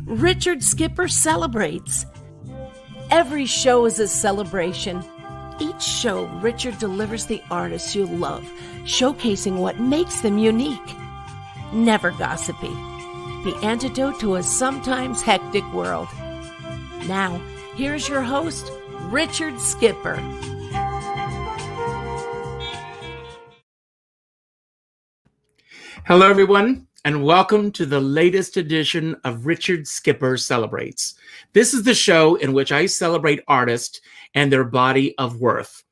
Richard Skipper celebrates. Every show is a celebration. Each show, Richard delivers the artists you love, showcasing what makes them unique. Never gossipy. The antidote to a sometimes hectic world. Now, here's your host, Richard Skipper. Hello, everyone, and welcome to the latest edition of Richard Skipper Celebrates. This is the show in which I celebrate artists and their body of worth.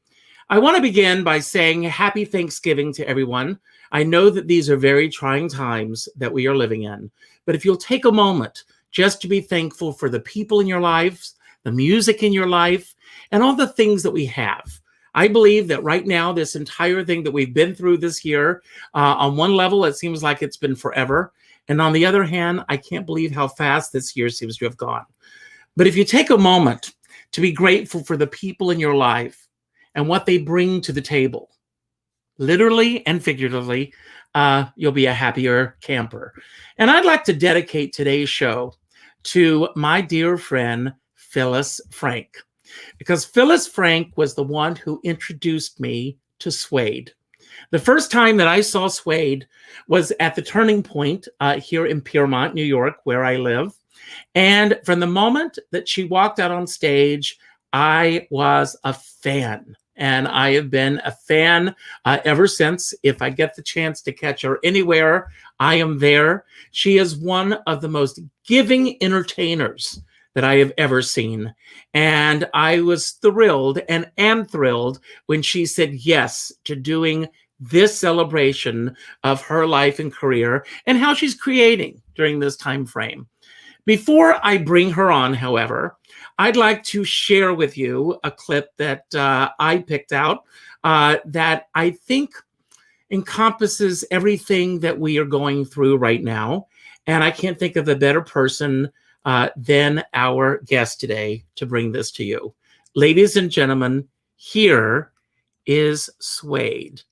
I want to begin by saying Happy Thanksgiving to everyone. I know that these are very trying times that we are living in, but if you'll take a moment just to be thankful for the people in your lives, the music in your life, and all the things that we have. I believe that right now, this entire thing that we've been through this year, on one level, it seems like it's been forever. And on the other hand, I can't believe how fast this year seems to have gone. But if you take a moment to be grateful for the people in your life and what they bring to the table, literally and figuratively, you'll be a happier camper. And I'd like to dedicate today's show to my dear friend, Phyllis Frank. Because Phyllis Frank was the one who introduced me to Suede. The first time that I saw Suede was at the Turning Point here in Piermont, New York, where I live. And from the moment that she walked out on stage, I was a fan. And I have been a fan ever since. If I get the chance to catch her anywhere, I am there. She is one of the most giving entertainers that I have ever seen. And I was thrilled and am thrilled when she said yes to doing this celebration of her life and career and how she's creating during this time frame. Before I bring her on, however, I'd like to share with you a clip that I picked out that I think encompasses everything that we are going through right now. And I can't think of a better person than our guest today to bring this to you. Ladies and gentlemen, here is Suede.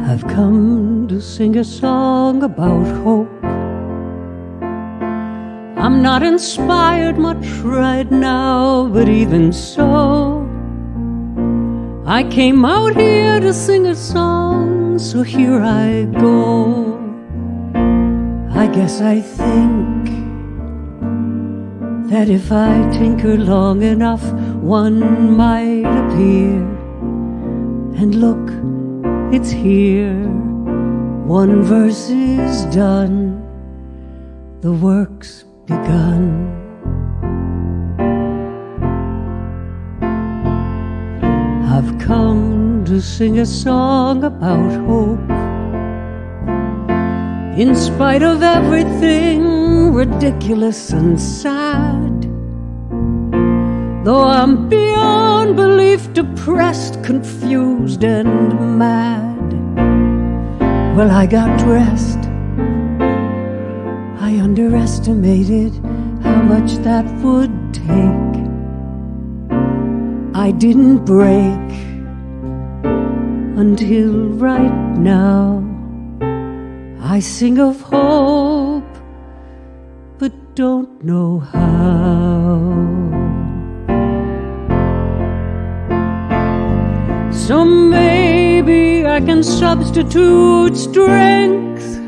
I've come to sing a song about hope. I'm not inspired much right now, but even so, I came out here to sing a song, so here I go. I guess I think that if I tinker long enough, one might appear. And look, it's here. One verse is done, the work's begun. I've come to sing a song about hope. In spite of everything ridiculous and sad, though I'm beyond belief depressed, confused and mad, well, I got dressed. I underestimated how much that would take. I didn't break until right now. I sing of hope, but don't know how. So maybe I can substitute strength,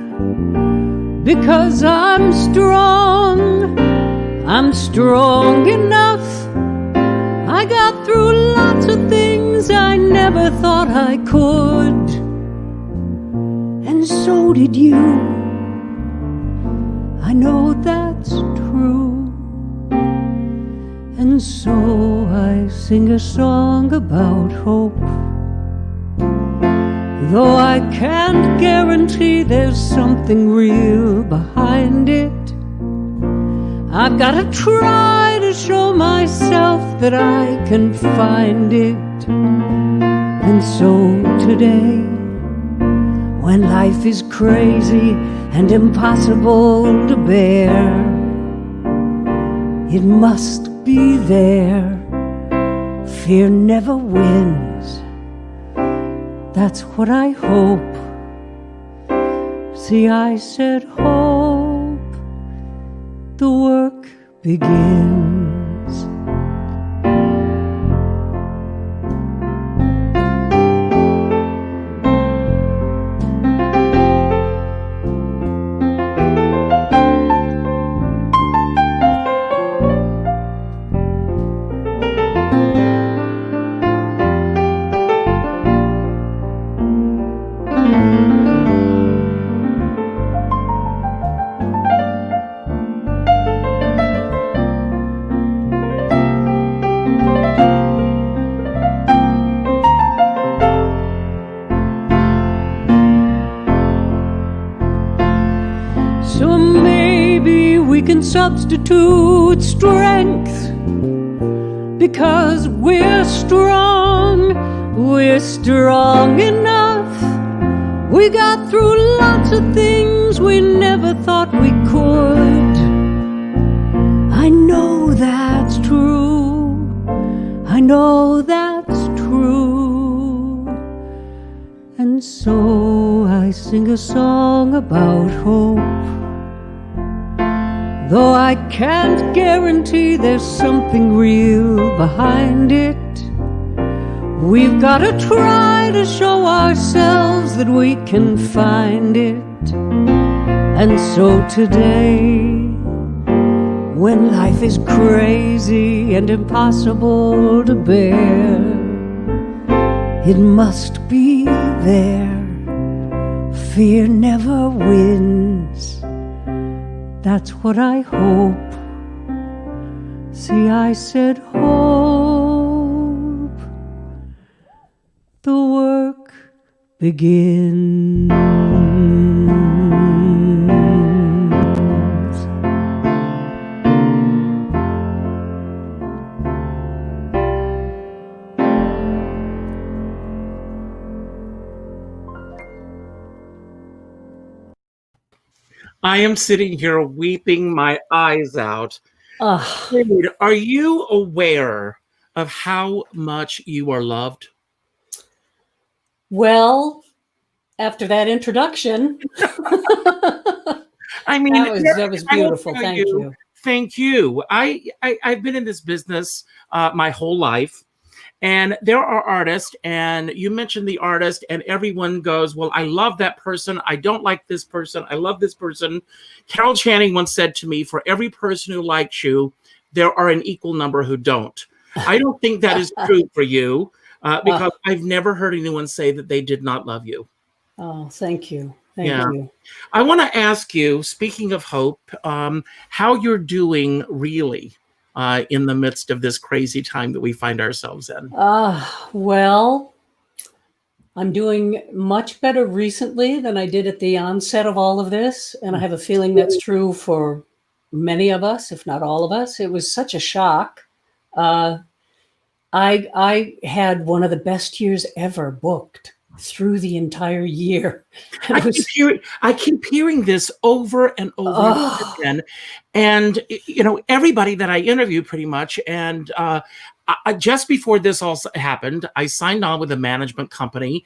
because I'm strong enough. I got through lots of things I never thought I could, and so did you. I know that's true, and so I sing a song about hope. Though I can't guarantee there's something real behind it, I've got to try to show myself that I can find it. And so today, when life is crazy and impossible to bear, it must be there. Fear never wins, that's what I hope. See, I said hope, the work begins. Substitute strength, because we're strong enough. We got through lots of things we never thought we could. I know that's true, I know that's true. And so I sing a song about hope, though I can't guarantee there's something real behind it. We've got to try to show ourselves that we can find it. And so today, when life is crazy and impossible to bear, it must be there. Fear never wins, that's what I hope. See, I said hope, the work begins. I am sitting here weeping my eyes out. Sude, are you aware of how much you are loved? Well, after that introduction, I mean, that was beautiful. Thank you. Thank you. I've been in this business my whole life. And there are artists, and you mentioned the artist, and everyone goes, well, I love that person. I don't like this person. I love this person. Carol Channing once said to me, for every person who likes you, there are an equal number who don't. I don't think that is true for you, because I've never heard anyone say that they did not love you. Oh, thank you. Thank you. I want to ask you, speaking of hope, how you're doing really in the midst of this crazy time that we find ourselves in. Well, I'm doing much better recently than I did at the onset of all of this. And I have a feeling that's true for many of us, if not all of us. It was such a shock. I had one of the best years ever booked through the entire year. I keep hearing this over and over again. And, you know, everybody that I interview pretty much, and just before this all happened, I signed on with a management company.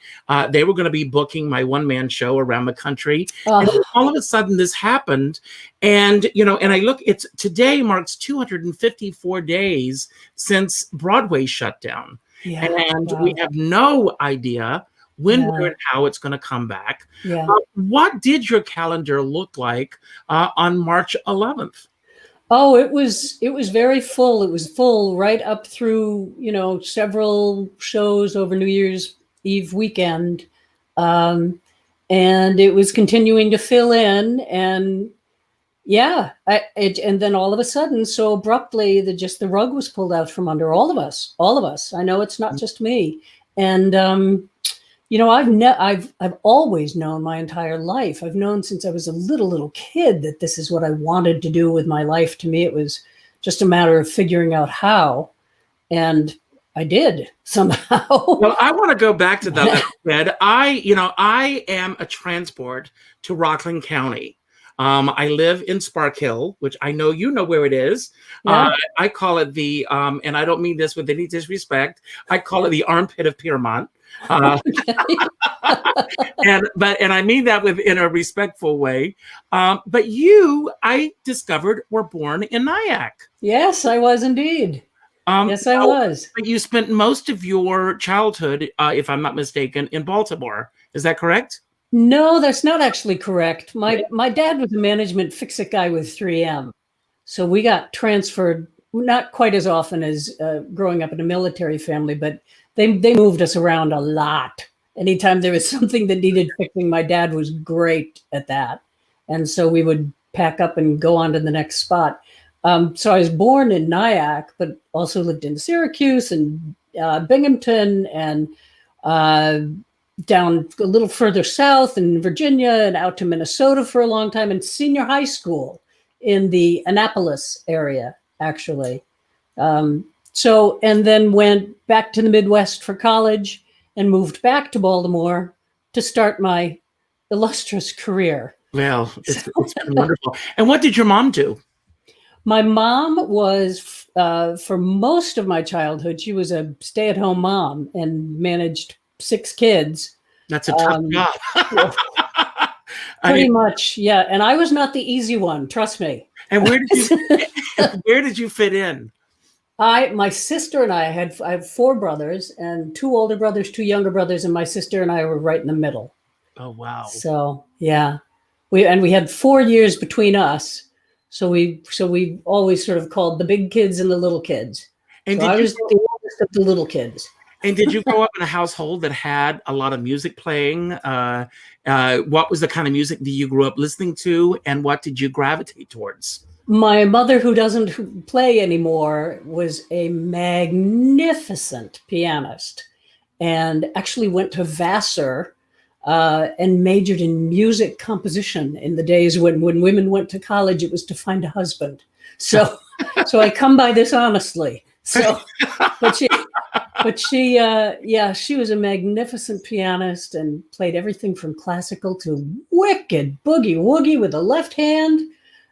They were going to be booking my one-man show around the country. And all of a sudden this happened. And, you know, and I look, today marks 254 days since Broadway shut down. Yeah, and we have no idea when, where, and how it's going to come back. Yeah. What did your calendar look like on March 11th? Oh, it was very full. It was full right up through, you know, several shows over New Year's Eve weekend. And it was continuing to fill in. And yeah, and then all of a sudden, so abruptly, the rug was pulled out from under all of us. I know it's not just me. And, you know, I've always known my entire life. I've known since I was a little kid that this is what I wanted to do with my life. To me, it was just a matter of figuring out how, and I did somehow. Well, I want to go back to that little bit. I am a transport to Rockland County. I live in Spark Hill, which I know you know where it is. Yeah. I call it the, and I don't mean this with any disrespect, I call it the armpit of Piermont. And I mean that in a respectful way. But you, I discovered, were born in Nyack. Yes, I was indeed. Yes, I was. But you spent most of your childhood, if I'm not mistaken, in Baltimore. Is that correct? No, that's not actually correct. My dad was a management fix-it guy with 3M. So we got transferred, not quite as often as growing up in a military family, but they moved us around a lot. Anytime there was something that needed fixing, my dad was great at that. And so we would pack up and go on to the next spot. So I was born in Nyack, but also lived in Syracuse and Binghamton and down a little further south in Virginia and out to Minnesota for a long time, and senior high school in the Annapolis area, actually. And then went back to the Midwest for college and moved back to Baltimore to start my illustrious career. Well, it's been wonderful. And what did your mom do? My mom was, for most of my childhood, she was a stay-at-home mom and managed 6 kids. That's a tough job. Pretty much, yeah. And I was not the easy one, trust me. And where did you fit in? My sister and I have 4 brothers, and 2 older brothers, 2 younger brothers, and my sister and I were right in the middle. Oh, wow. So, yeah. We had 4 years between us. So we always sort of called the big kids and the little kids. And so I was the oldest of the little kids. And did you grow up in a household that had a lot of music playing? What was the kind of music that you grew up listening to, and what did you gravitate towards? My mother, who doesn't play anymore, was a magnificent pianist and actually went to Vassar and majored in music composition in the days when women went to college. It was to find a husband. So I come by this honestly. So, but she was a magnificent pianist and played everything from classical to wicked boogie woogie with the left hand.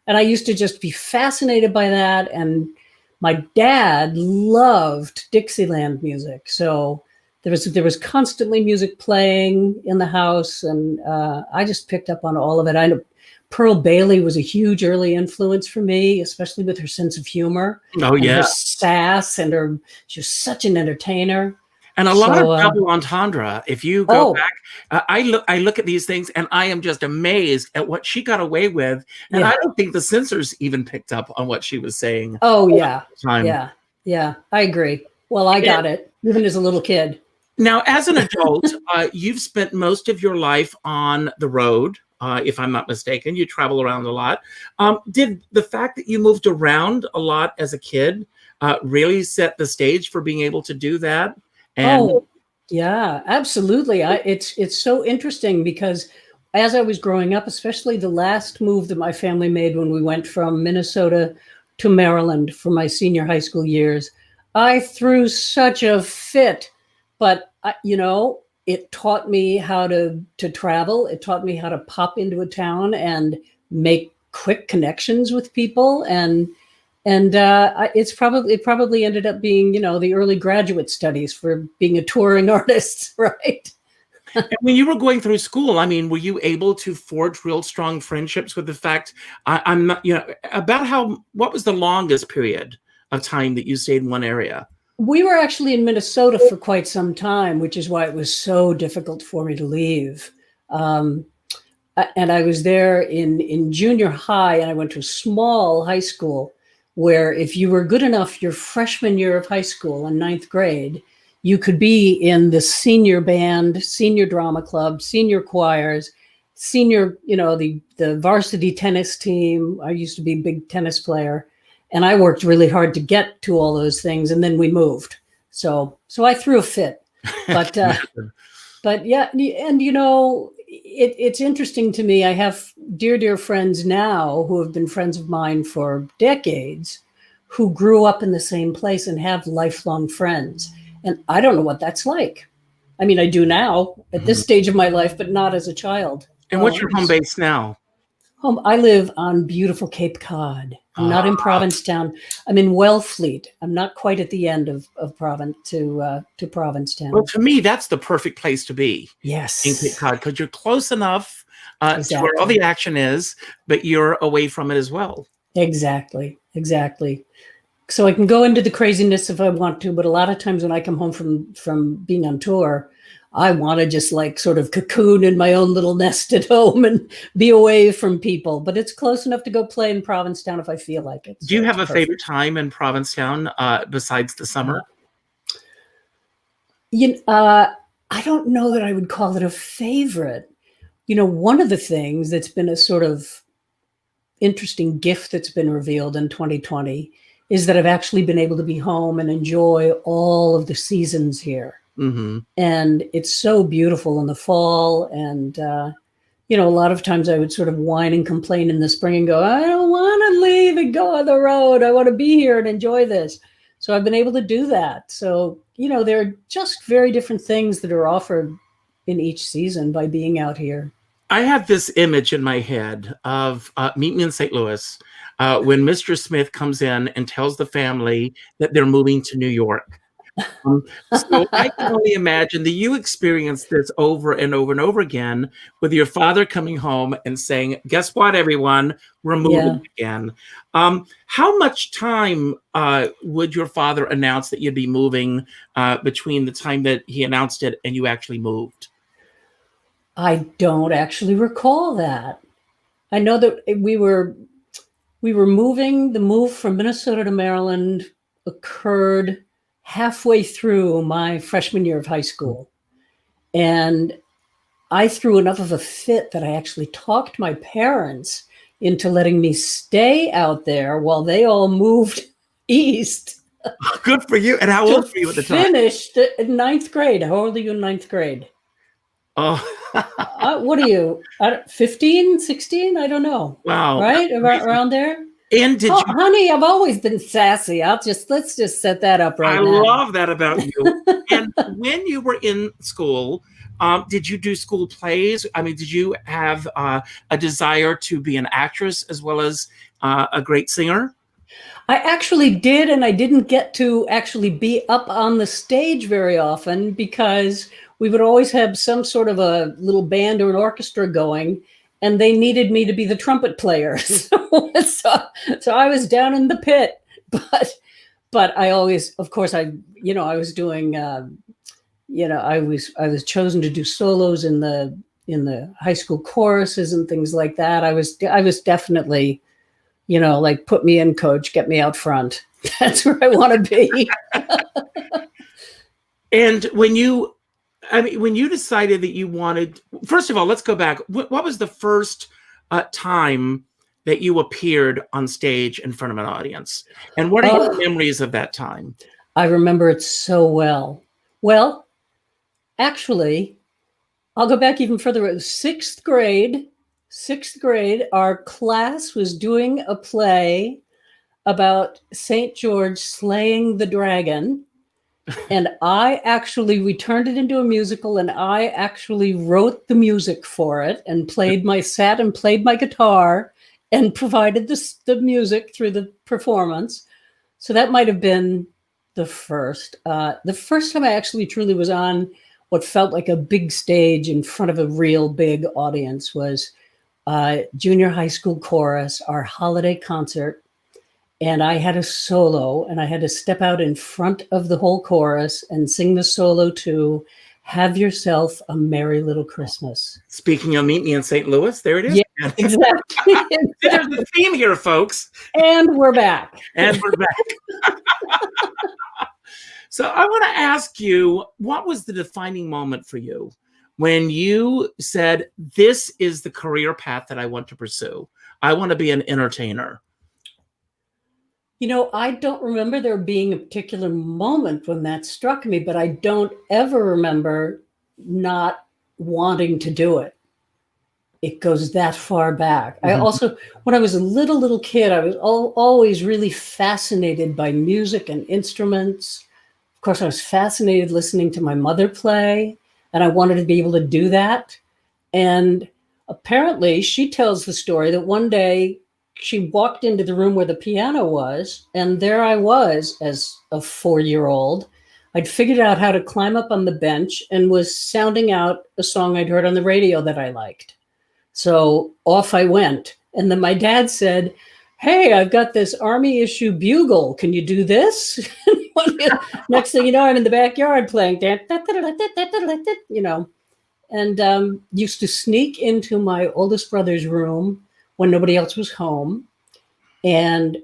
And I used to just be fascinated by that. And my dad loved Dixieland music. So there was constantly music playing in the house. And I just picked up on all of it. I know Pearl Bailey was a huge early influence for me, especially with her sense of humor. Oh, yeah. Her sass and she was such an entertainer. And a lot of double entendre. If you go back, I look at these things and I am just amazed at what she got away with. And I don't think the censors even picked up on what she was saying. Oh, yeah. Yeah, I agree. Well, I got it, even as a little kid. Now, as an adult, you've spent most of your life on the road. If I'm not mistaken, you travel around a lot. Did the fact that you moved around a lot as a kid really set the stage for being able to do that? Yeah, absolutely. It's so interesting because as I was growing up, especially the last move that my family made when we went from Minnesota to Maryland for my senior high school years, I threw such a fit. But, it taught me how to travel. It taught me how to pop into a town and make quick connections with people. And it probably ended up being, the early graduate studies for being a touring artist, right? And when you were going through school, were you able to forge real strong friendships with the fact, I'm not, what was the longest period of time that you stayed in one area? We were actually in Minnesota for quite some time, which is why it was so difficult for me to leave. And I was there in junior high, and I went to a small high school where if you were good enough your freshman year of high school in 9th grade, you could be in the senior band, senior drama club, senior choirs, senior, the varsity tennis team. I used to be a big tennis player. And I worked really hard to get to all those things, and then we moved. So I threw a fit, but yeah, and it's interesting to me. I have dear friends now who have been friends of mine for decades, who grew up in the same place and have lifelong friends. And I don't know what that's like. I do now at this stage of my life, but not as a child. And what's your home base now? I live on beautiful Cape Cod. I'm not in Provincetown. I'm in Wellfleet. I'm not quite at the end of Provincetown. Well, to me, that's the perfect place to be. Yes. In Cape Cod, because you're close enough Exactly. to where all the action is, but you're away from it as well. Exactly. So I can go into the craziness if I want to, but a lot of times when I come home from being on tour, I want to just like sort of cocoon in my own little nest at home and be away from people. But it's close enough to go play in Provincetown if I feel like it. Do you have a favorite time in Provincetown besides the summer? I don't know that I would call it a favorite. One of the things that's been a sort of interesting gift that's been revealed in 2020 is that I've actually been able to be home and enjoy all of the seasons here. Mm-hmm. And it's so beautiful in the fall. And, a lot of times I would sort of whine and complain in the spring and go, I don't want to leave and go on the road. I want to be here and enjoy this. So I've been able to do that. So, there are just very different things that are offered in each season by being out here. I have this image in my head of Meet Me in St. Louis when Mr. Smith comes in and tells the family that they're moving to New York. So I can only imagine that you experienced this over and over and over again with your father coming home and saying, guess what, everyone, we're moving again. How much time would your father announce that you'd be moving between the time that he announced it and you actually moved? I don't actually recall that. I know that we were moving. The move from Minnesota to Maryland occurred halfway through my freshman year of high school. And I threw enough of a fit that I actually talked my parents into letting me stay out there while they all moved east. Good for you. And how old were you at the time? Finished in ninth grade. How old are you in ninth grade? Oh, what are you? 15, 16? I don't know. Wow. Right? Around there? And did you, honey, I've always been sassy. Let's just set that up right now. I love that about you. And when you were in school, did you do school plays? I mean, did you have a desire to be an actress as well as a great singer? I actually did, and I didn't get to actually be up on the stage very often because we would always have some sort of a little band or an orchestra going, and they needed me to be the trumpet player. So I was down in the pit, but I always, of course, I was doing, I was chosen to do solos in the high school choruses and things like that. I was definitely, like, put me in, coach, get me out front. That's where I want to be. And when you decided that you wanted, first of all, let's go back. What was the first time that you appeared on stage in front of an audience? And what are your memories of that time? I remember it so well. Well, actually, I'll go back even further. It was sixth grade, our class was doing a play about St. George slaying the dragon. And we turned it into a musical, and I actually wrote the music for it and played my guitar and provided the music through the performance. So that might have been the first. The first time I actually truly was on what felt like a big stage in front of a real big audience was junior high school chorus, our holiday concert. And I had a solo, and I had to step out in front of the whole chorus and sing the solo to Have Yourself a Merry Little Christmas. Speaking of Meet Me in St. Louis, there it is. Yeah, exactly. There's a theme here, folks. And we're back. So I want to ask you, what was the defining moment for you when you said, this is the career path that I want to pursue? I want to be an entertainer. I don't remember there being a particular moment when that struck me, but I don't ever remember not wanting to do it. It goes that far back. Mm-hmm. I also, when I was a little kid, I was always really fascinated by music and instruments. Of course, I was fascinated listening to my mother play, and I wanted to be able to do that. And apparently she tells the story that one day she walked into the room where the piano was, and there I was as a 4-year-old. I'd figured out how to climb up on the bench and was sounding out a song I'd heard on the radio that I liked. So off I went. And then my dad said, "Hey, I've got this Army issue bugle. Can you do this?" Next thing you know, I'm in the backyard playing, you know, and used to sneak into my oldest brother's room when nobody else was home and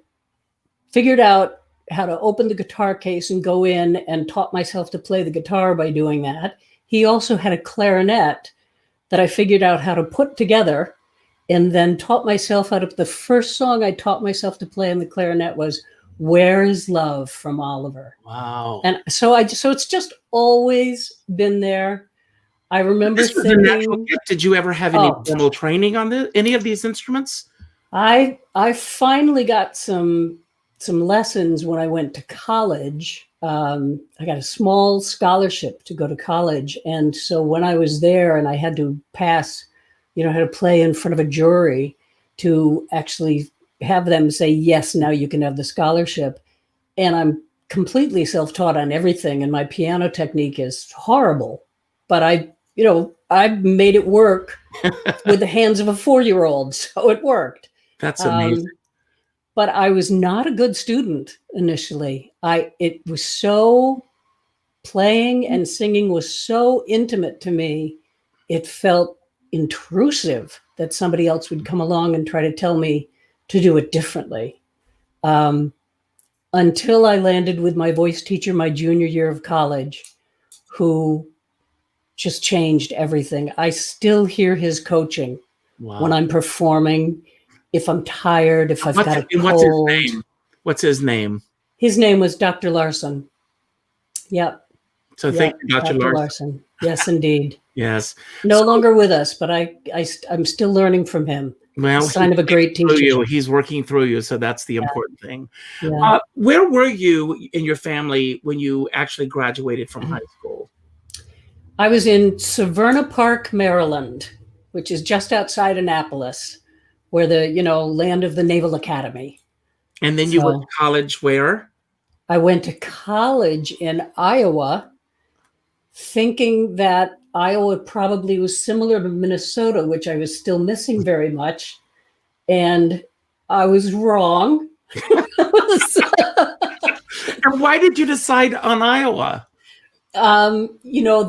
figured out how to open the guitar case and go in, and taught myself to play the guitar by doing that. He also had a clarinet that I figured out how to put together, and then taught myself how to. The first song I taught myself to play on the clarinet was "Where Is Love" from Oliver. Wow. And so it's just always been there. I remember This was a natural gift. Did you ever have any formal training on any of these instruments? I finally got some lessons when I went to college. I got a small scholarship to go to college. And so when I was there and I had to pass, had to play in front of a jury to actually have them say, yes, now you can have the scholarship. And I'm completely self-taught on everything. And my piano technique is horrible, but I made it work with the hands of a 4-year-old. So it worked. That's amazing. But I was not a good student initially. It was so, playing and singing was so intimate to me. It felt intrusive that somebody else would come along and try to tell me to do it differently. Until I landed with my voice teacher my junior year of college, who just changed everything. I still hear his coaching when I'm performing. If I'm tired, if I've got a cold. What's his name? His name was Dr. Larson. Yep. So thank you, Dr. Larson. Yes, indeed. Yes. No longer with us, but I'm still learning from him. Well, sign of a great teacher. He's working through you, so that's the important thing. Yeah. Where were you in your family when you actually graduated from high school? I was in Severna Park, Maryland, which is just outside Annapolis, where the land of the Naval Academy. And then you went to college where? I went to college in Iowa, thinking that Iowa probably was similar to Minnesota, which I was still missing very much. And I was wrong. And why did you decide on Iowa?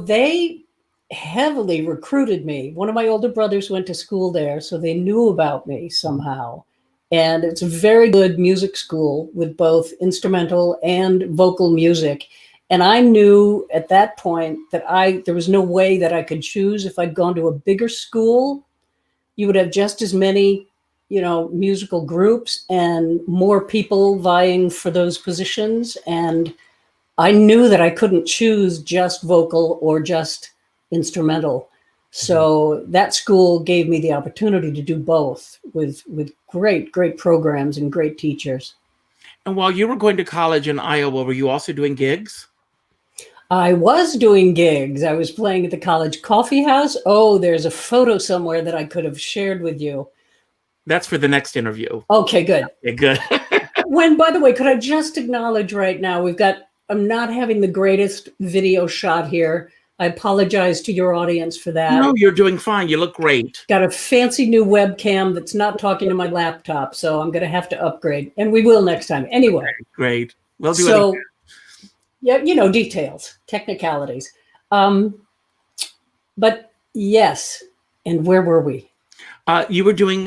They heavily recruited me. One of my older brothers went to school there, so they knew about me somehow. And it's a very good music school with both instrumental and vocal music. And I knew at that point that there was no way that I could choose. If I'd gone to a bigger school, you would have just as many, musical groups and more people vying for those positions. And I knew that I couldn't choose just vocal or just instrumental. So that school gave me the opportunity to do both with great programs and great teachers. And while you were going to college in Iowa, were you also doing gigs? I was doing gigs. I was playing at the college coffee house. Oh, there's a photo somewhere that I could have shared with you. That's for the next interview. Okay, good. Okay, good. By the way, could I just acknowledge right now, I'm not having the greatest video shot here. I apologize to your audience for that. No, you're doing fine. You look great. Got a fancy new webcam that's not talking to my laptop, so I'm going to have to upgrade. And we will next time. Anyway. Okay, great. We'll do it again. Yeah, details, technicalities. But yes, and where were we? You were doing,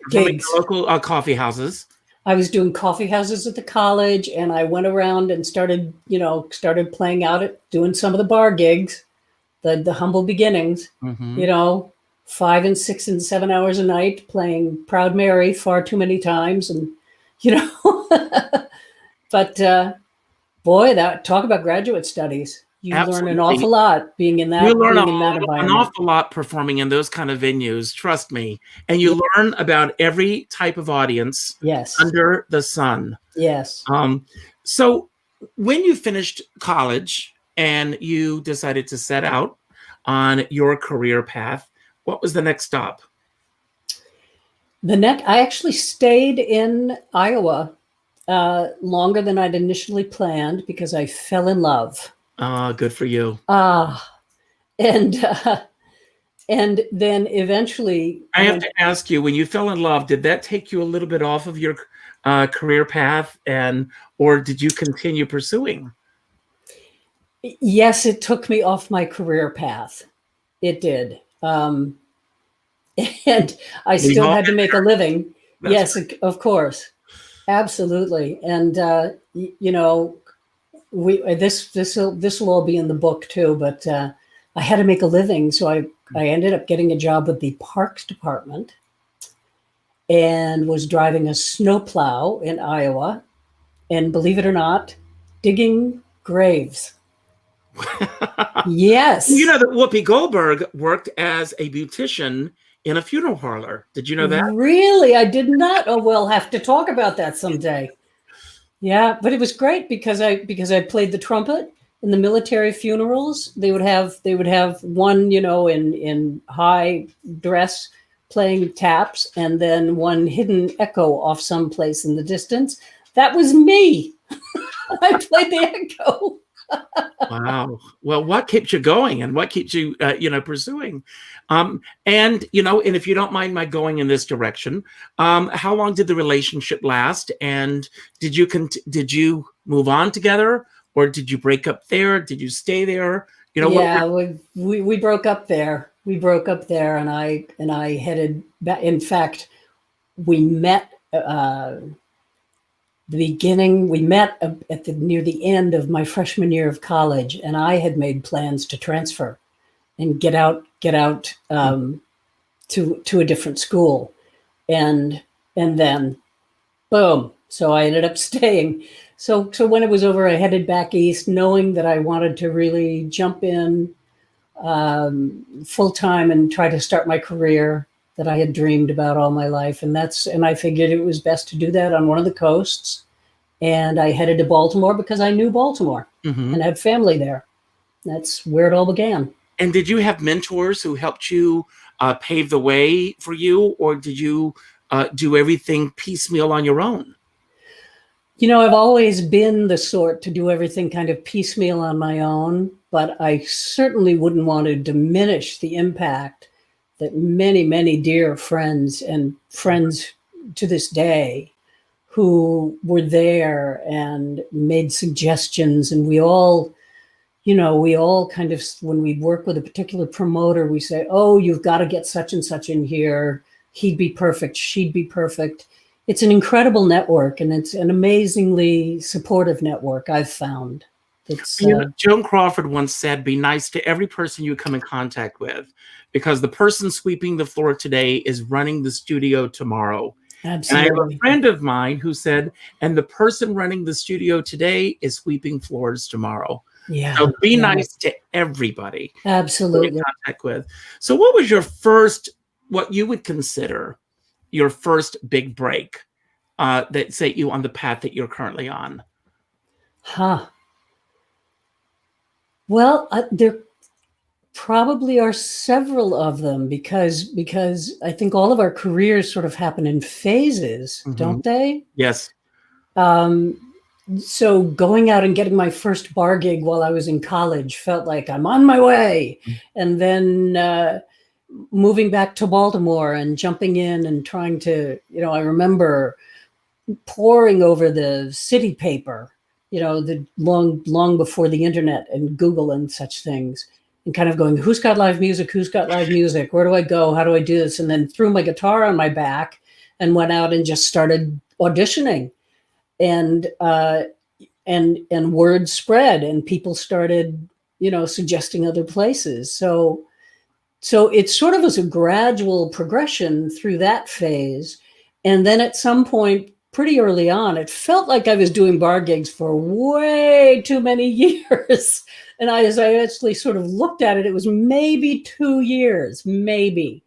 gigs. Local coffee houses. I was doing coffee houses at the college, and I went around and started playing out doing some of the bar gigs, the humble beginnings, 5 and 6 and 7 hours a night playing Proud Mary far too many times. And, but boy, talk about graduate studies. You learn an awful lot being in that environment. An awful lot performing in those kind of venues, trust me. And you learn about every type of audience under the sun. Yes. So when you finished college and you decided to set out on your career path, what was the next stop? I actually stayed in Iowa longer than I'd initially planned because I fell in love. Good for you. And then eventually, I have to ask you, when you fell in love, did that take you a little bit off of your career path, or did you continue pursuing? Yes, it took me off my career path. It did. And I still had to make a living. Yes, right. Of course. Absolutely. And, you know, this will all be in the book too, but I had to make a living. So I ended up getting a job with the Parks Department and was driving a snowplow in Iowa. And believe it or not, digging graves. Yes. You know that Whoopi Goldberg worked as a beautician in a funeral parlor. Did you know that? Really? I did not. Oh, we'll have to talk about that someday. Yeah, but it was great because I played the trumpet in the military funerals. They would have one, you know, in high dress playing taps, and then one hidden echo off someplace in the distance. That was me. I played the echo. Wow. Well, what keeps you going, and what keeps you, pursuing? And if you don't mind my going in this direction, how long did the relationship last? And did you move on together, or did you break up there? Did you stay there? We broke up there. We broke up there, and I headed back. In fact, we met. We met near the end of my freshman year of college, and I had made plans to transfer and get out to a different school, and then boom. So I ended up staying. So when it was over, I headed back east, knowing that I wanted to really jump in full time and try to start my career that I had dreamed about all my life. And I figured it was best to do that on one of the coasts. And I headed to Baltimore because I knew Baltimore and had family there. That's where it all began. And did you have mentors who helped you pave the way for you, or did you do everything piecemeal on your own? You know, I've always been the sort to do everything kind of piecemeal on my own, but I certainly wouldn't want to diminish the impact that many, many dear friends and friends to this day who were there and made suggestions. And we all kind of, when we work with a particular promoter, we say, oh, you've got to get such and such in here. He'd be perfect. She'd be perfect. It's an incredible network, and it's an amazingly supportive network, I've found. Joan Crawford once said, be nice to every person you come in contact with, because the person sweeping the floor today is running the studio tomorrow. Absolutely. And I have a friend of mine who said, and the person running the studio today is sweeping floors tomorrow. Yeah. So be nice to everybody. Absolutely. You're in contact with. So what was what you would consider your first big break that set you on the path that you're currently on? Well, there probably are several of them because I think all of our careers sort of happen in phases, don't they? Yes. So going out and getting my first bar gig while I was in college felt like I'm on my way. And then moving back to Baltimore and jumping in and trying to, I remember poring over the city paper, the long before the internet and Google and such things, and kind of going, who's got live music? Who's got live music? Where do I go? How do I do this? And then threw my guitar on my back and went out and just started auditioning, and word spread, and people started, suggesting other places. So it sort of was a gradual progression through that phase. And then at some point, pretty early on, it felt like I was doing bar gigs for way too many years. And as I actually sort of looked at it, it was maybe 2 years, maybe.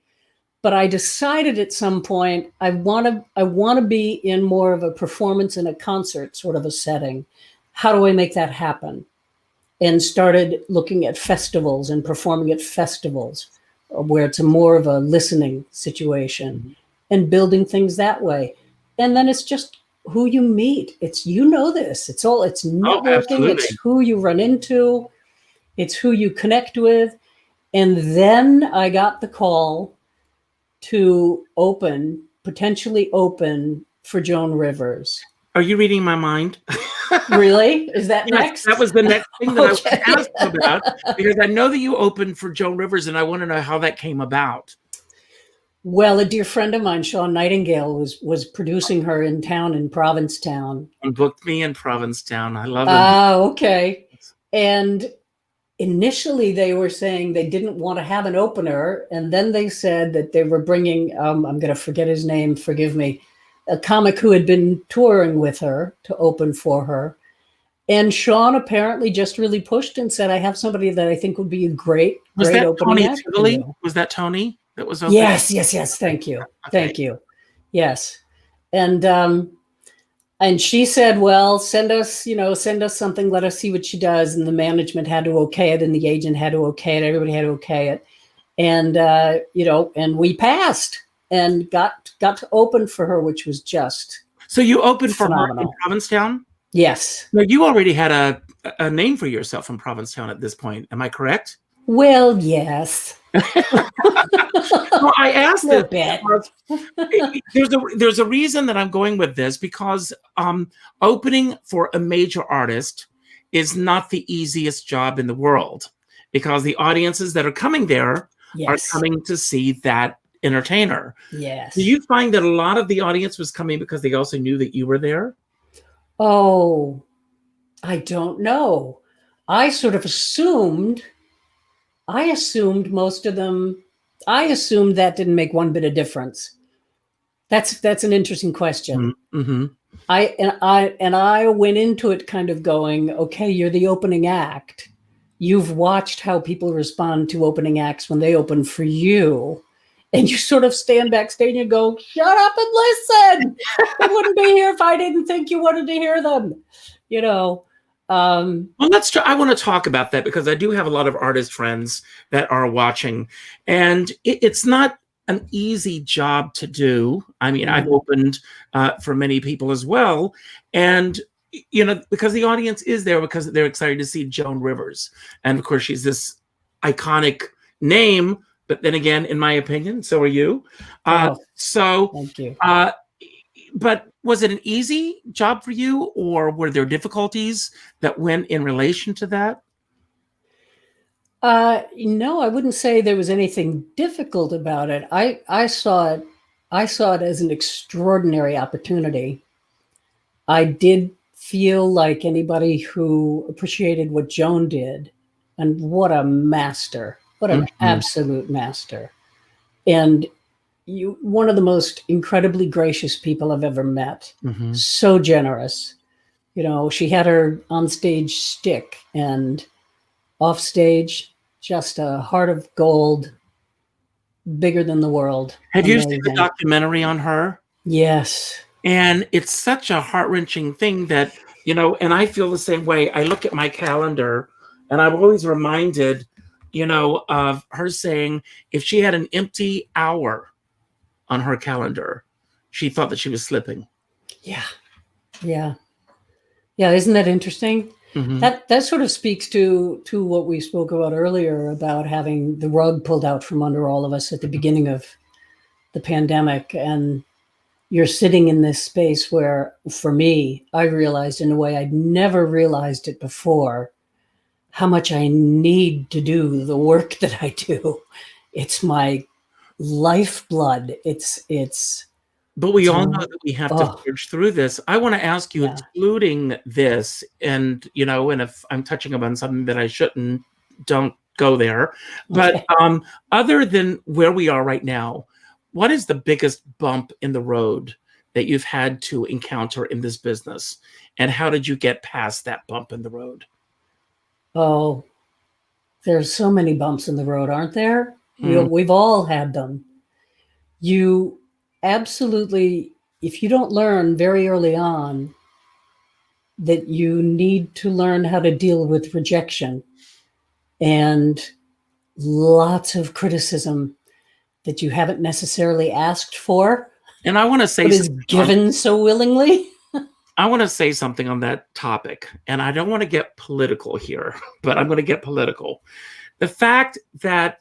But I decided at some point, I want to be in more of a performance in a concert sort of a setting. How do I make that happen? And started looking at festivals and performing at festivals. where it's more of a listening situation and building things that way. And then it's just who you meet. It's, this, it's networking. It's who you run into. It's who you connect with. And then I got the call to potentially open for Joan Rivers. Are you reading my mind? Really? Is that next? That was the next thing that I was going to ask you about, because I know that you opened for Joan Rivers, and I want to know how that came about. Well, a dear friend of mine, Sean Nightingale, was producing her in town in Provincetown. And booked me in Provincetown. I love it. Oh, okay. And initially they were saying they didn't want to have an opener. And then they said that they were bringing, I'm going to forget his name, forgive me, a comic who had been touring with her to open for her. And Sean apparently just really pushed and said, I have somebody that I think would be a great opening Tony act. Was that Tony that was open? Yes. Thank you. Okay. Thank you. Yes. And she said, well, send us something, let us see what she does. And the management had to okay it, and the agent had to okay it. Everybody had to okay it. And, and we passed and got to open for her, which was just So you opened for phenomenal. her in Provincetown? Yes. Now, you already had a name for yourself in Provincetown at this point. Am I correct? Well, yes. Well, I asked A this bit. there's a reason that I'm going with this, because opening for a major artist is not the easiest job in the world, because the audiences that are coming there are coming to see that entertainer. Yes. Do you find that a lot of the audience was coming because they also knew that you were there? Oh, I don't know. I sort of assumed most of them. I assumed that didn't make one bit of difference. That's an interesting question. Mm-hmm. I went into it kind of going, okay, you're the opening act. You've watched how people respond to opening acts when they open for you. And you sort of stand backstage and go, shut up and listen. I wouldn't be here if I didn't think you wanted to hear them. Well, that's true. I want to talk about that, because I do have a lot of artist friends that are watching, and it's not an easy job to do. I mean, I've opened for many people as well. And, because the audience is there because they're excited to see Joan Rivers. And of course, she's this iconic name. But then again, in my opinion, so are you. So thank you. But was it an easy job for you, or were there difficulties that went in relation to that? No, I wouldn't say there was anything difficult about it. I saw it as an extraordinary opportunity. I did feel like anybody who appreciated what Joan did, and what a master, what an absolute master. And one of the most incredibly gracious people I've ever met. Mm-hmm. So generous. She had her onstage stick, and offstage, just a heart of gold, bigger than the world. Have you seen the documentary on her? Yes. And it's such a heart-wrenching thing that, and I feel the same way. I look at my calendar, and I'm always reminded, of her saying if she had an empty hour on her calendar, she thought that she was slipping. Yeah. Isn't that interesting? Mm-hmm. That sort of speaks to what we spoke about earlier about having the rug pulled out from under all of us at the beginning of the pandemic. And you're sitting in this space where, for me, I realized in a way I'd never realized it before, how much I need to do the work that I do. It's my lifeblood. But we all know that we have to push through this. I want to ask you, excluding this, and and if I'm touching upon something that I shouldn't, don't go there. But other than where we are right now, what is the biggest bump in the road that you've had to encounter in this business, and how did you get past that bump in the road? Oh, there's so many bumps in the road, aren't there? We've all had them. You absolutely, if you don't learn very early on that you need to learn how to deal with rejection and lots of criticism that you haven't necessarily asked for, And I want to say but is given so willingly. I want to say something on that topic, and I don't want to get political here, but I'm going to get political. The fact that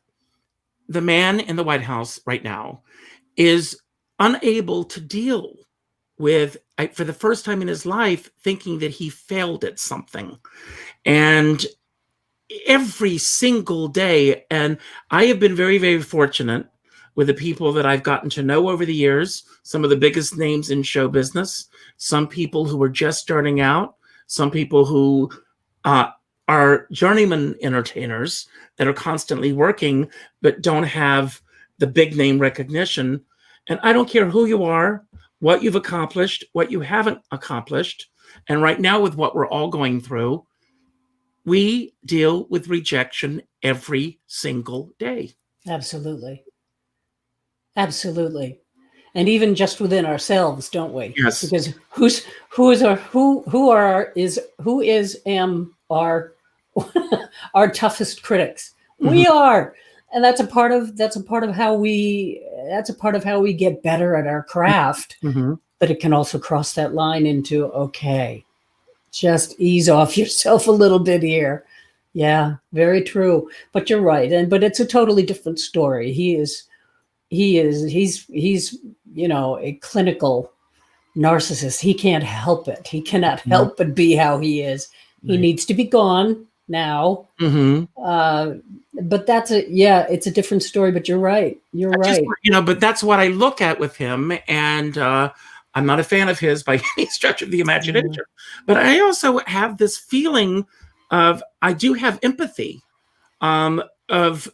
the man in the White House right now is unable to deal with, for the first time in his life, thinking that he failed at something. And every single day, and I have been very, very fortunate with the people that I've gotten to know over the years, some of the biggest names in show business, some people who are just starting out, some people who are journeyman entertainers that are constantly working but don't have the big name recognition. And I don't care who you are, what you've accomplished, what you haven't accomplished. And right now, with what we're all going through, we deal with rejection every single day. Absolutely. Absolutely. And even just within ourselves, don't we? Yes. Because who is our our toughest critics? Mm-hmm. We are. And that's a part of how we get better at our craft. Mm-hmm. But it can also cross that line into, okay, just ease off yourself a little bit here. Yeah, very true. But you're right. But it's a totally different story. He's a clinical narcissist. He can't help it. He cannot help but be how he is. He needs to be gone now. Mm-hmm. But it's a different story, but you're right. But that's what I look at with him. And I'm not a fan of his by any stretch of the imagination. But I also have this feeling of, I do have empathy of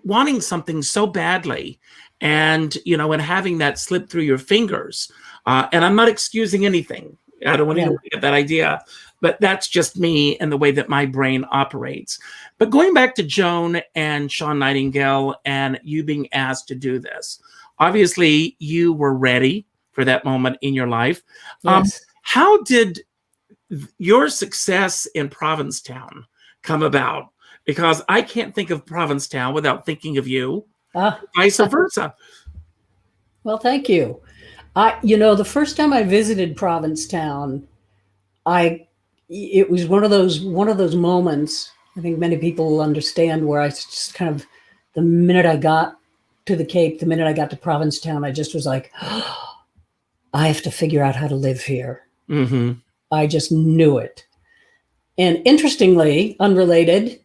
wanting something so badly and having that slip through your fingers. And I'm not excusing anything. I don't want anyone to get that idea, but that's just me and the way that my brain operates. But going back to Joan and Sean Nightingale and you being asked to do this, obviously you were ready for that moment in your life. Yes. How did your success in Provincetown come about? Because I can't think of Provincetown without thinking of you, vice versa. Well, thank you. The first time I visited Provincetown, it was one of those moments, I think many people will understand, where I just kind of, the minute I got to the Cape, the minute I got to Provincetown, I just was like, oh, I have to figure out how to live here. Mm-hmm. I just knew it. And interestingly, unrelated,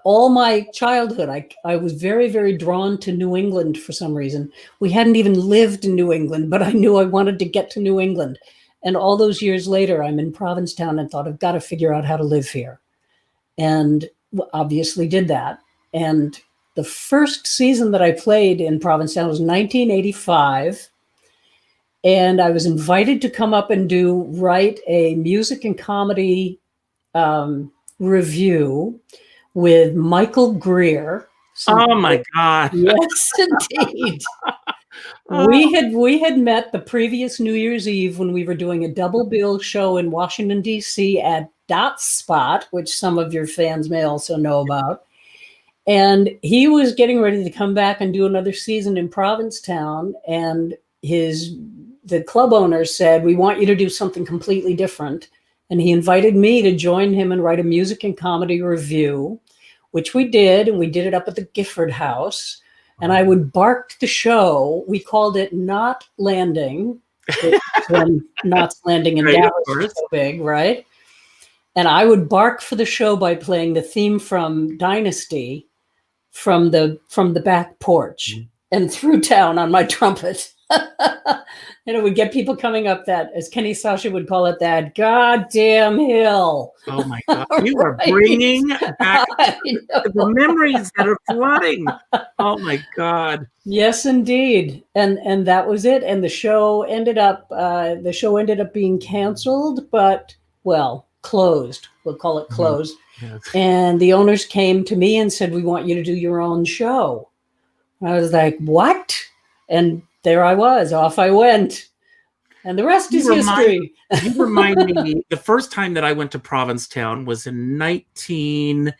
all my childhood, I was very, very drawn to New England for some reason. We hadn't even lived in New England, but I knew I wanted to get to New England. And all those years later, I'm in Provincetown and thought, I've got to figure out how to live here. And obviously did that. And the first season that I played in Provincetown was 1985. And I was invited to come up and write a music and comedy review with Michael Greer. Oh my God. Yes, indeed. We had met the previous New Year's Eve when we were doing a double bill show in Washington, D.C. at Dot Spot, which some of your fans may also know about. And he was getting ready to come back and do another season in Provincetown. And the club owner said, we want you to do something completely different. And he invited me to join him and write a music and comedy review, which we did. And we did it up at the Gifford House. And I would bark the show. We called it Not Landing. When Knots Landing in Dallas was so big, right? And I would bark for the show by playing the theme from Dynasty from the back porch and through town on my trumpet. And it would get people coming up that, as Kenny Sasha would call it, that goddamn hill. Oh my God. You are bringing back the memories that are flooding. Oh my God. Yes, indeed. And that was it. And the show ended up being canceled, but closed. We'll call it closed. Yes. And the owners came to me and said, we want you to do your own show. I was like, what? And there I was, off I went. And the rest is history. You remind me, the first time that I went to Provincetown was in 19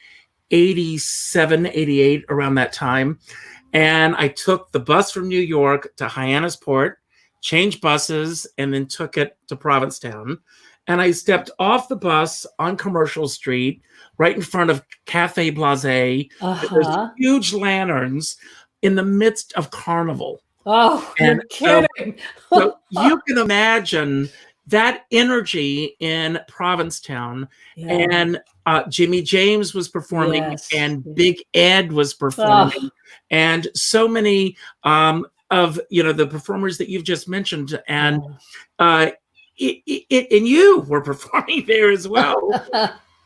87, 88, around that time. And I took the bus from New York to Hyannisport, changed buses, and then took it to Provincetown. And I stepped off the bus on Commercial Street, right in front of Cafe Blasé. There's huge lanterns in the midst of Carnival. Oh, you're kidding. So you can imagine that energy in Provincetown. And Jimmy James was performing, and Big Ed was performing, and so many of the performers that you've just mentioned, and and you were performing there as well.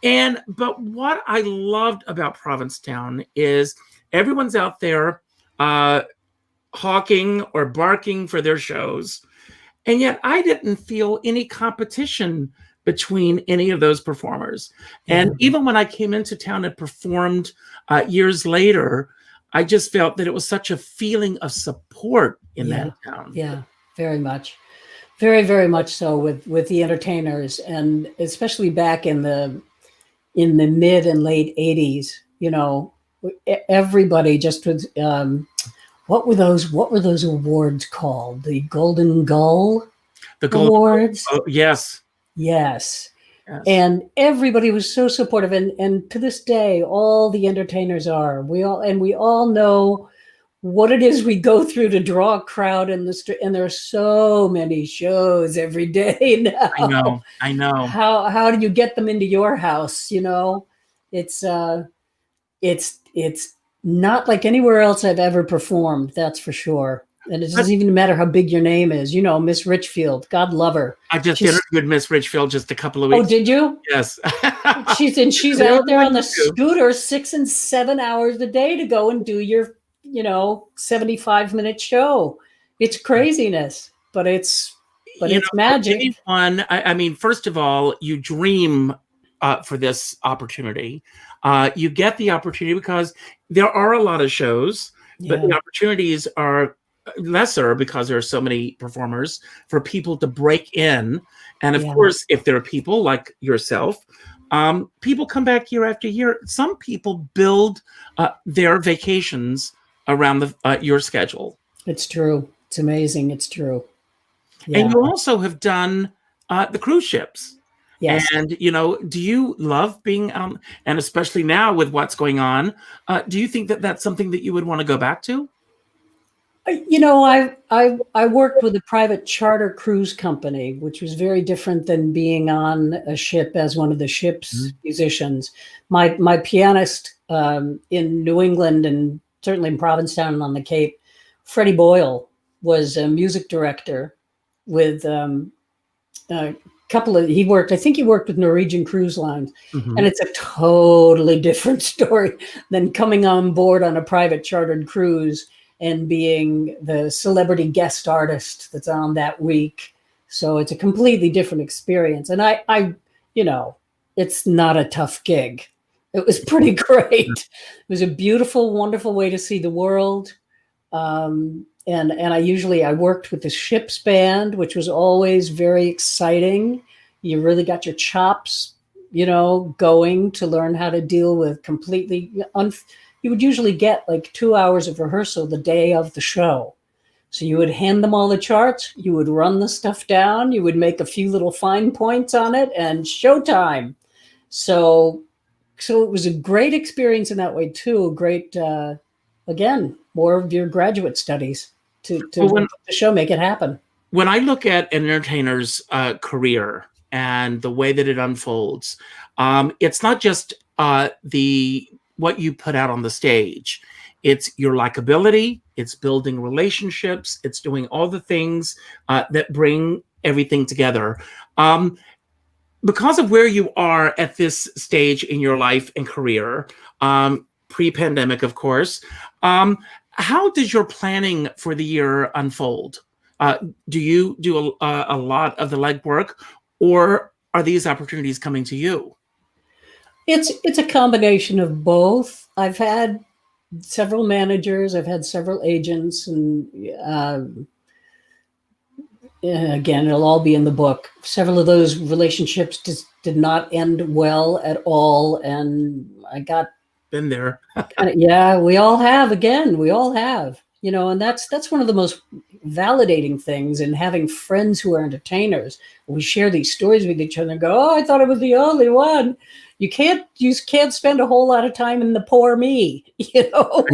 But what I loved about Provincetown is everyone's out there hawking or barking for their shows. And yet I didn't feel any competition between any of those performers. And even when I came into town and performed years later, I just felt that it was such a feeling of support in that town. Yeah, very much. Very, very much so with the entertainers, and especially back in the mid and late 80s, everybody just was what were those awards called? The Golden Gull Awards? Yes. And everybody was so supportive, and to this day, all the entertainers are. We all know what it is we go through to draw a crowd in the street, and there are so many shows every day now. I know. How do you get them into your house? It's not like anywhere else I've ever performed. That's for sure. And it doesn't even matter how big your name is. Miss Richfield, God love her. I just interviewed Miss Richfield just a couple of weeks. Oh, did you? Yes. she's out there on the scooter 6 and 7 hours a day to go and do your 75-minute show. It's craziness, but it's magic. I mean, first of all, you dream for this opportunity. You get the opportunity because there are a lot of shows, but the opportunities are lesser because there are so many performers for people to break in. And of course, if there are people like yourself, people come back year after year. Some people build their vacations around your schedule. It's true. It's amazing. It's true. And you also have done the cruise ships. Yes. And, do you love being, and especially now with what's going on, do you think that that's something that you would want to go back to? I worked with a private charter cruise company, which was very different than being on a ship as one of the ship's musicians. My pianist in New England, and certainly in Provincetown and on the Cape, Freddie Boyle, was a music director with he worked with Norwegian Cruise Lines. And it's a totally different story than coming on board on a private chartered cruise and being the celebrity guest artist that's on that week. So it's a completely different experience. And I it's not a tough gig. It was pretty great. It was a beautiful, wonderful way to see the world. And I worked with the ship's band, which was always very exciting. You really got your chops, going to learn how to deal with completely you would usually get like 2 hours of rehearsal the day of the show. So you would hand them all the charts, you would run the stuff down, you would make a few little fine points on it, and showtime. So it was a great experience in that way too. A great, again, more of your graduate studies to the show, make it happen. When I look at an entertainer's career and the way that it unfolds, it's not just what you put out on the stage. It's your likability, it's building relationships, it's doing all the things that bring everything together. Because of where you are at this stage in your life and career, pre-pandemic, of course, how does your planning for the year unfold? Do you do a lot of the legwork, or are these opportunities coming to you? It's a combination of both. I've had several managers, I've had several agents, and again, it'll all be in the book. Several of those relationships just did not end well at all, and I got been there. Yeah, we all have. Again, we all have. And that's one of the most validating things in having friends who are entertainers. We share these stories with each other and go, "Oh, I thought I was the only one." You can't spend a whole lot of time in the poor me. I know.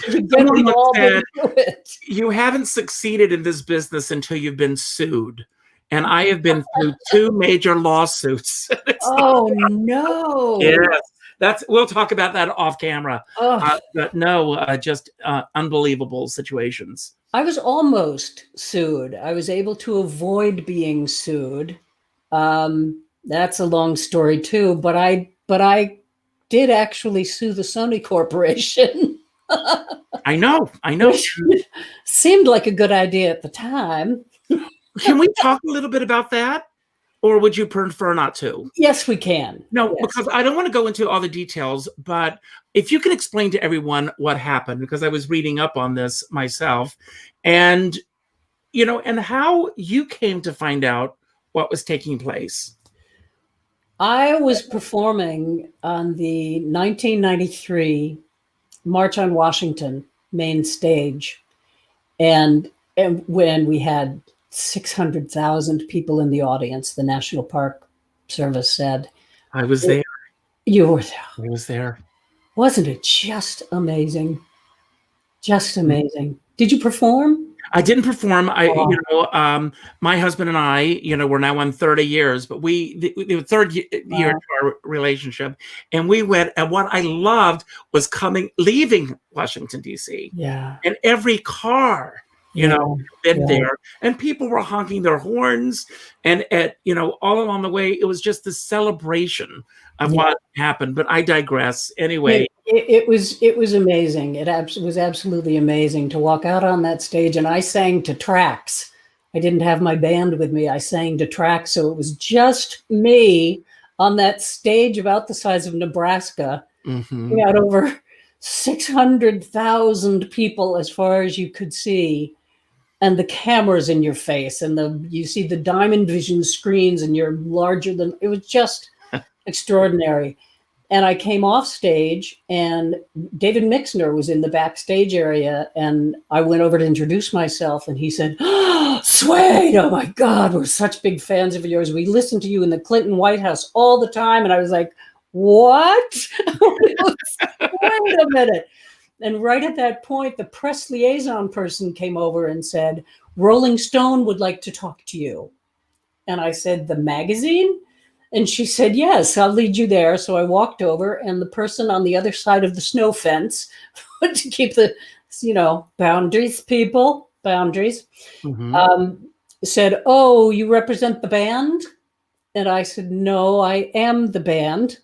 We've all been through it. You haven't succeeded in this business until you've been sued. And I have been through 2 major lawsuits. Oh, no. Yes. We'll talk about that off camera. Oh. But no, just unbelievable situations. I was almost sued. I was able to avoid being sued. That's a long story too, but I did actually sue the Sony Corporation. I know. Which seemed like a good idea at the time. Can we talk a little bit about that? Or would you prefer not to? Yes, we can. No, yes. Because I don't want to go into all the details, but if you can explain to everyone what happened, because I was reading up on this myself, and and how you came to find out what was taking place. I was performing on the 1993 March on Washington main stage, and when we had 600,000 people in the audience, the National Park Service said. I was there. You were there. I was there. Wasn't it just amazing? Just amazing. Did you perform? I didn't perform. My husband and I, we're now on 30 years, but the third year into our relationship, and we went, and what I loved was leaving Washington, D.C. Yeah. And every car, been there, and people were honking their horns, and all along the way, it was just the celebration of what happened. But I digress. Anyway, it was amazing. It was absolutely amazing to walk out on that stage, and I sang to tracks. I didn't have my band with me. I sang to tracks, so it was just me on that stage about the size of Nebraska. Mm-hmm. We had over 600,000 people as far as you could see. And the cameras in your face, and you see the Diamond Vision screens, and you're larger than. It was just extraordinary. And I came off stage, and David Mixner was in the backstage area, and I went over to introduce myself, and he said, "Oh, Suede, oh my God, we're such big fans of yours. We listened to you in the Clinton White House all the time." And I was like, "What?" Wait a minute. And right at that point, the press liaison person came over and said, "Rolling Stone would like to talk to you." And I said, "The magazine?" And she said, "Yes, I'll lead you there." So I walked over, and the person on the other side of the snow fence, to keep the, boundaries, mm-hmm. Said, "Oh, you represent the band?" And I said, "No, I am the band."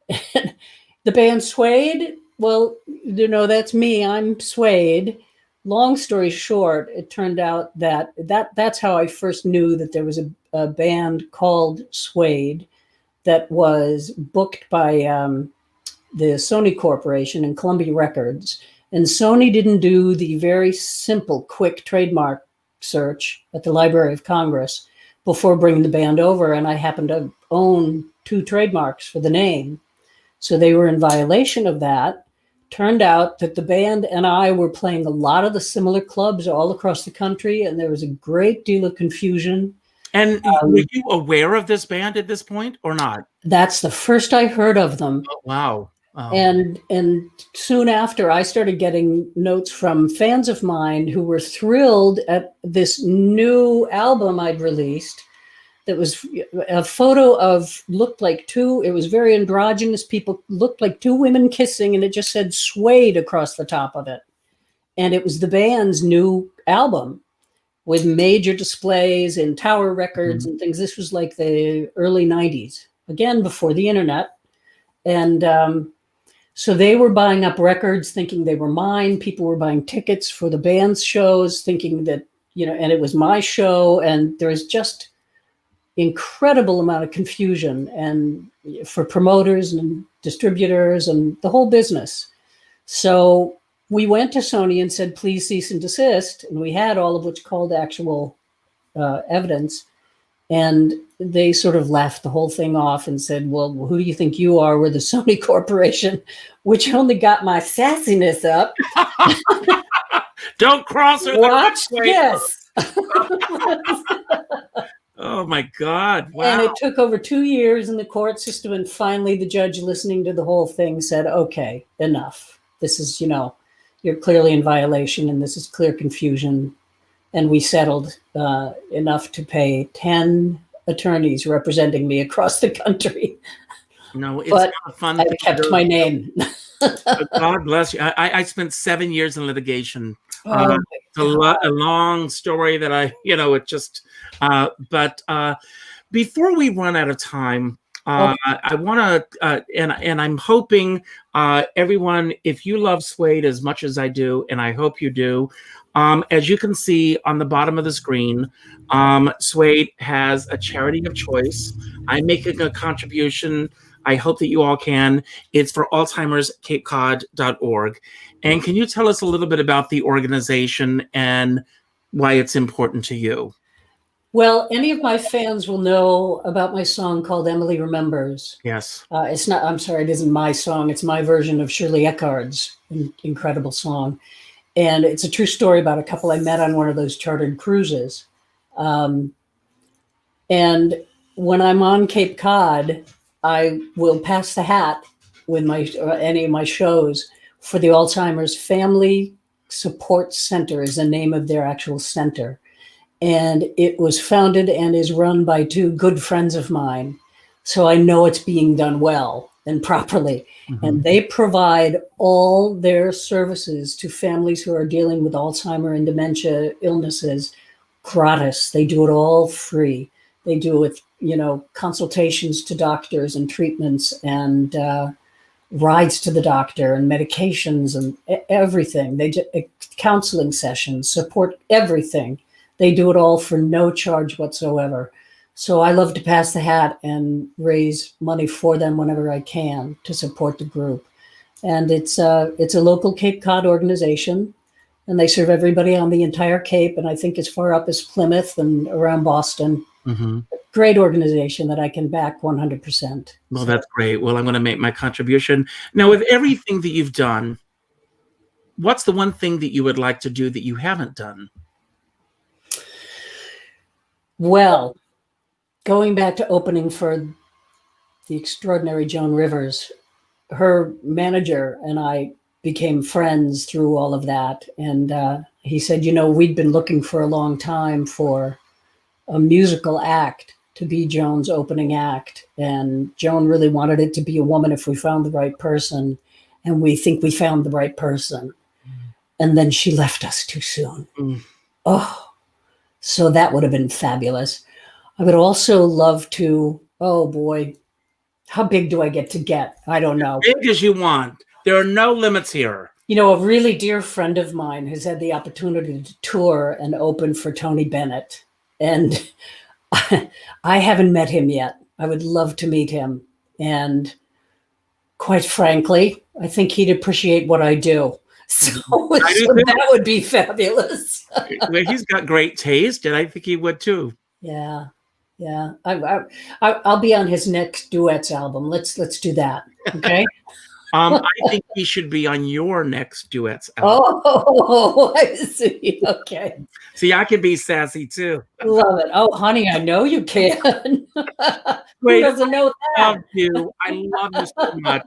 And the band Suede? "Well, that's me. I'm Suede." Long story short, it turned out that's how I first knew that there was a band called Suede that was booked by the Sony Corporation and Columbia Records. And Sony didn't do the very simple, quick trademark search at the Library of Congress before bringing the band over. And I happened to own 2 trademarks for the name. So they were in violation of that. Turned out that the band and I were playing a lot of the similar clubs all across the country, and there was a great deal of confusion. And were you aware of this band at this point or not? That's the first I heard of them. Oh, wow. And soon after, I started getting notes from fans of mine who were thrilled at this new album I'd released. That was a photo of, looked like it was very androgynous. People looked like 2 women kissing, and it just said Suede across the top of it. And it was the band's new album with major displays in Tower Records and things. This was like the early 90s, again, before the internet. And so they were buying up records thinking they were mine. People were buying tickets for the band's shows thinking that, and it was my show. And there's just incredible amount of confusion and for promoters and distributors and the whole business. So we went to Sony and said, "Please cease and desist." And we had all of what's called actual evidence. And they sort of laughed the whole thing off and said, well, who do you think you are? We're the Sony Corporation, which only got my sassiness up. Don't cross her. Watch this. Oh my God. Wow. And it took over 2 years in the court system. And finally, the judge, listening to the whole thing, said, okay, enough. This is, you're clearly in violation and this is clear confusion. And we settled enough to pay 10 attorneys representing me across the country. No, it's but not a fun I thing kept my name. God bless you. I spent 7 years in litigation. It's a long story that it just, but before we run out of time, I want to, and I'm hoping everyone, if you love Suede as much as I do, and I hope you do, as you can see on the bottom of the screen, Suede has a charity of choice. I'm making a contribution. I hope that you all can. It's for alzheimerscapecod.org. And can you tell us a little bit about the organization and why it's important to you? Well, any of my fans will know about my song called Emily Remembers. Yes. It's not, I'm sorry, it isn't my song. It's my version of Shirley Eckhart's incredible song. And it's a true story about a couple I met on one of those chartered cruises. And when I'm on Cape Cod, I will pass the hat with any of my shows for the Alzheimer's Family Support Center is the name of their actual center. And it was founded and is run by two good friends of mine. So I know it's being done well and properly. Mm-hmm. And they provide all their services to families who are dealing with Alzheimer and dementia illnesses gratis. They do it all free. They do it, consultations to doctors and treatments and rides to the doctor and medications and everything. They do counseling sessions, support everything. They do it all for no charge whatsoever. So I love to pass the hat and raise money for them whenever I can to support the group. And it's a local Cape Cod organization, and they serve everybody on the entire Cape, and I think as far up as Plymouth and around Boston. Mm-hmm. Great organization that I can back 100%. Well, that's great. Well, I'm going to make my contribution. Now, with everything that you've done, what's the one thing that you would like to do that you haven't done? Well, going back to opening for the extraordinary Joan Rivers, her manager and I became friends through all of that. And he said, we'd been looking for a long time for a musical act to be Joan's opening act. And Joan really wanted it to be a woman if we found the right person. And we think we found the right person. And then she left us too soon. Oh, so that would have been fabulous. I would also love to, oh boy, how big do I get to get? I don't know. As big as you want. There are no limits here. A really dear friend of mine has had the opportunity to tour and open for Tony Bennett. And I haven't met him yet. I would love to meet him. And quite frankly, I think he'd appreciate what I do. So that would be fabulous. Well, he's got great taste, and I think he would too. Yeah. I'll be on his next duets album. Let's do that. Okay. I think he should be on your next duets album. Oh, I see. Okay. See, I can be sassy too. Love it. Oh, honey, I know you can. Wait, who doesn't know that? I love you. I love you so much.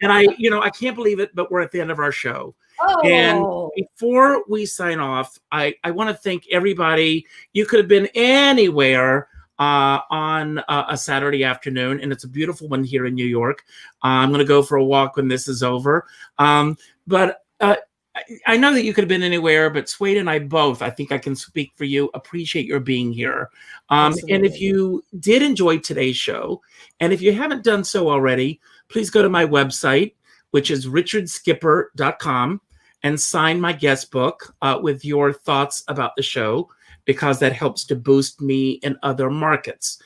And I can't believe it, but we're at the end of our show. Oh. And before we sign off, I want to thank everybody. You could have been anywhere on a Saturday afternoon, and it's a beautiful one here in New York. I'm going to go for a walk when this is over. But I know that you could have been anywhere, but Suede and I both, I think I can speak for you, appreciate your being here. And if you did enjoy today's show, and if you haven't done so already, please go to my website, which is richardskipper.com, and sign my guest book with your thoughts about the show, because that helps to boost me in other markets.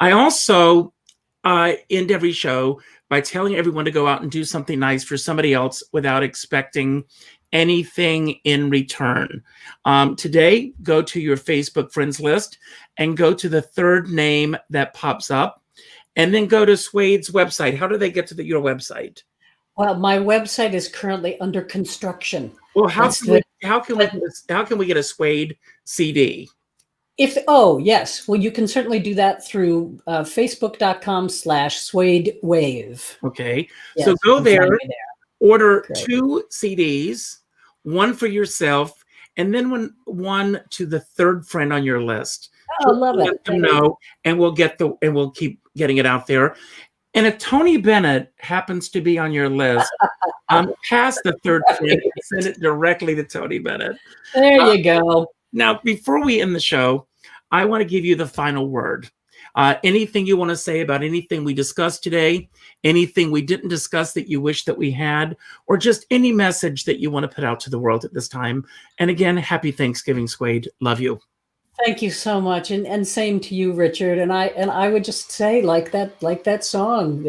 I also end every show by telling everyone to go out and do something nice for somebody else without expecting anything in return. Today, go to your Facebook friends list and go to the third name that pops up, and then go to Suede's website. How do they get to your website? Well, my website is currently under construction. Well, how can we get a Suede CD? Yes. Well, you can certainly do that through facebook.com/SuedeWave. Okay. Yes, so go there, order Great. 2 CDs, one for yourself, and then one to the third friend on your list. Oh, I love it. Let them know, and we'll keep getting it out there. And if Tony Bennett happens to be on your list, pass the third friend and send it directly to Tony Bennett. There you go. Now, before we end the show, I want to give you the final word. Anything you want to say about anything we discussed today, anything we didn't discuss that you wish that we had, or just any message that you want to put out to the world at this time. And again, happy Thanksgiving, Suede. Love you. Thank you so much, and same to you, Richard. And I would just say, like that song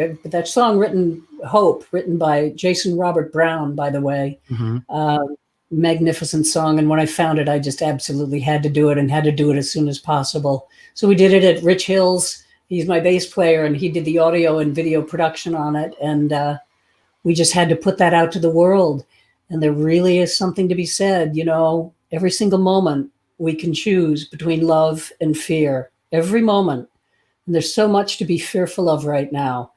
written "Hope," written by Jason Robert Brown, by the way. Mm-hmm. Magnificent song. And when I found it, I just absolutely had to do it, and had to do it as soon as possible. So we did it at Rich Hills. He's my bass player, and he did the audio and video production on it. And we just had to put that out to the world. And there really is something to be said. Every single moment we can choose between love and fear. Every moment. And there's so much to be fearful of right now.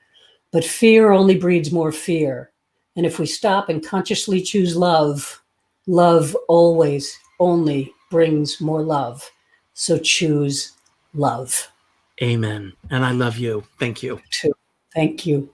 But fear only breeds more fear. And if we stop and consciously choose love, love always only brings more love. So choose love. Amen. And I love you. Thank you. Thank you.